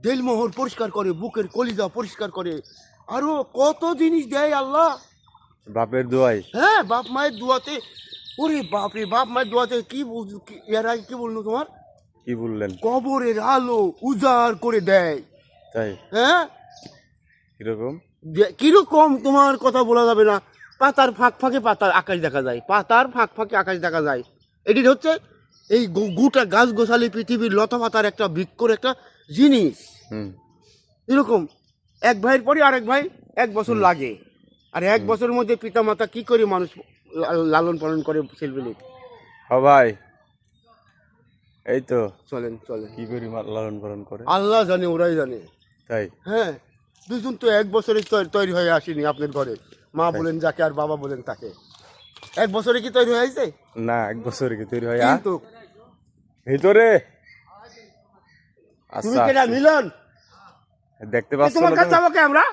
দেলমোহর পরিষ্কার করে, বুকের কলিজা পরিষ্কার করে, আরো কত জিনিস দেয় আল্লাহ। বাপের দোয়াই। হ্যাঁ, বাপ মায়ের দোয়াতে। ওরে বাপরে, বাপ মায়ের দোয়াতে এর আগে কি বললো তোমার? কি বললেন? কবরের আলো উজাড় করে দেয়। তাই? হ্যাঁ, কিরকম? কিরকম তোমার কথা বলা যাবে না। পাতার ফাঁক ফাঁকে পাতার আকাশ দেখা যায়, পাতার ফাঁক ফাঁকে আকাশ দেখা যায়। এটি হচ্ছে এই গোটা গাছ গোছালি পৃথিবীর লতা পাতার একটা বৃক্ষর একটা জিনিস। এরকম এক ভাইয়ের পরে আরেক ভাই 1 বছর লাগে, আর 1 বছরের মধ্যে পিতা মাতা কি করে মানুষ লালন পালন করে ছেলেমেয়ে। ভাই এই তো চলেন চলেন, কি করি লালন পালন করে আল্লাহ জানে, ওরাই জানে। তাই? হ্যাঁ, দুজন তো 1 বছরে তৈরি হয়ে আসেনি আপনার ঘরে। মা বলেন যাকে আর বাবা বলেন তাকে। 1 বছরে কি তৈরি হয়েছে? না, 1 বছরে কি তৈরি হয়? কিন্তু ভিতরে তুমি কেডা মিলন? দেখতে পাচ্ছ তোমার না? কাছে যাবো কে আমরা?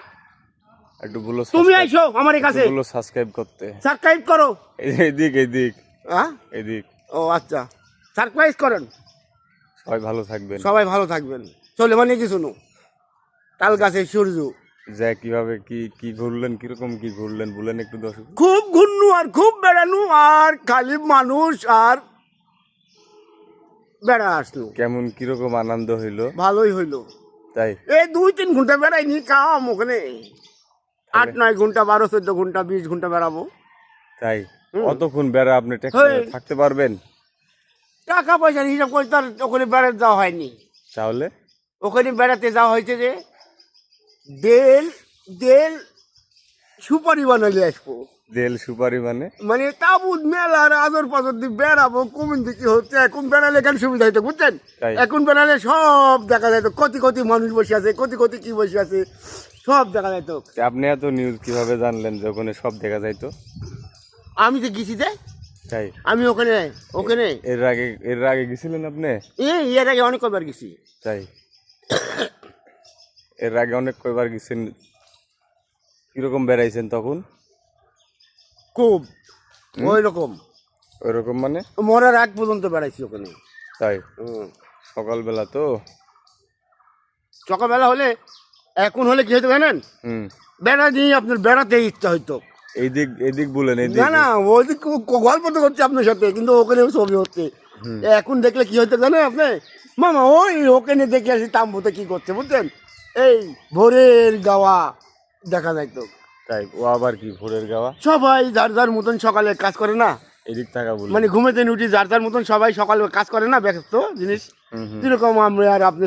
একটু বলো, তুমি আইছো আমার কাছে, বলো সাবস্ক্রাইব করতে। সাবস্ক্রাইব করো। এদিক এদিক হ্যাঁ, এদিক। ও আচ্ছা, সাবস্ক্রাইব করেন। সবাই ভালো থাকবেন। সবাই ভালো থাকবেন। চলে মানে কি শুনো, তাল গাছে সূর্য যা কিভাবে কি কি ঘুরলেন, কিরকম কি ঘুরলেন বলেন একটু দর্শক। খুব ঘুরনু আর খুব বেড়ানু, আর খালি মানুষ আর বেড়া আসলো। কেমন কিরকম আনন্দ হইলো? ভালোই হইলো। তাই? এই 2-3 ঘন্টা বেড়াইনি, কাম ওখানে 8-9 ঘন্টা, 12-14 ঘন্টা, 20 ঘন্টা বেড়াবো। তাই? অতক্ষণ বেড়া আপনি থাকতে পারবেন? টাকা পয়সার হিসাব করে তার ওখানে বেড়াতে যাওয়া হয়নি। তাহলে ওখানে বেড়াতে যাওয়া হয়েছে যে দেল দেল সুপারি বানালে আসবো। দেল সুপারি মানে তাবুত মেলার আদর পাথর দিয়ে বেড়াবো। কোন দিকে হচ্ছে এখন বেড়ালে কেন সুবিধা হইতো বুঝছেন? তাই? এখন বেড়ালে সব দেখা যেত, কতি কতি মানুষ বসে আছে, কতি কতি কি বসে আছে, সব দেখা যেত। আপনি এত নিউজ কিভাবে জানলেন যে ওখানে সব দেখা যাইতো? আমি তো গেছি যে, তাই? আমি ওখানে ওখানে এর আগে গেছিলেন আপনি? এর আগে অনেক কবার গেছি। তাই? এর আগে অনেক কয়বার গেছেন? কিরকম বেড়াইছেন তখন? খুব ওইরকম ওইরকম মানে? মরার আগ পর্যন্ত বেড়াইছি ওখানে। তাই? সকালবেলা তো সকালবেলা হলে, এখন হলে কি হতো জানেন? বেড়া দিয়ে আপনার বেড়াতে ইচ্ছা হইতো। এদিক বলেন, এদিক না না, ওইদিক গল্প তো করছি আপনার সাথে, কিন্তু ওখানেও ছবি হচ্ছে। এখন দেখলে কি হইতো জানেন আপনি? মামা ওই ওখানে দেখে আসি তাম্বুতে কি করছে বুঝছেন, এই ভোরের গাওয়া দেখা যাইতো। তাই? ও আবার কি ভোরের গাওয়া? সবাই যার যার মতন সকালে কাজ করে না, এদিক থাকা বলে মানে ঘুমেতে উঠি যার যার মতন সবাই সকালে কাজ করে না, ব্যস্ত জিনিস। যেরকম আমরা আর আপনি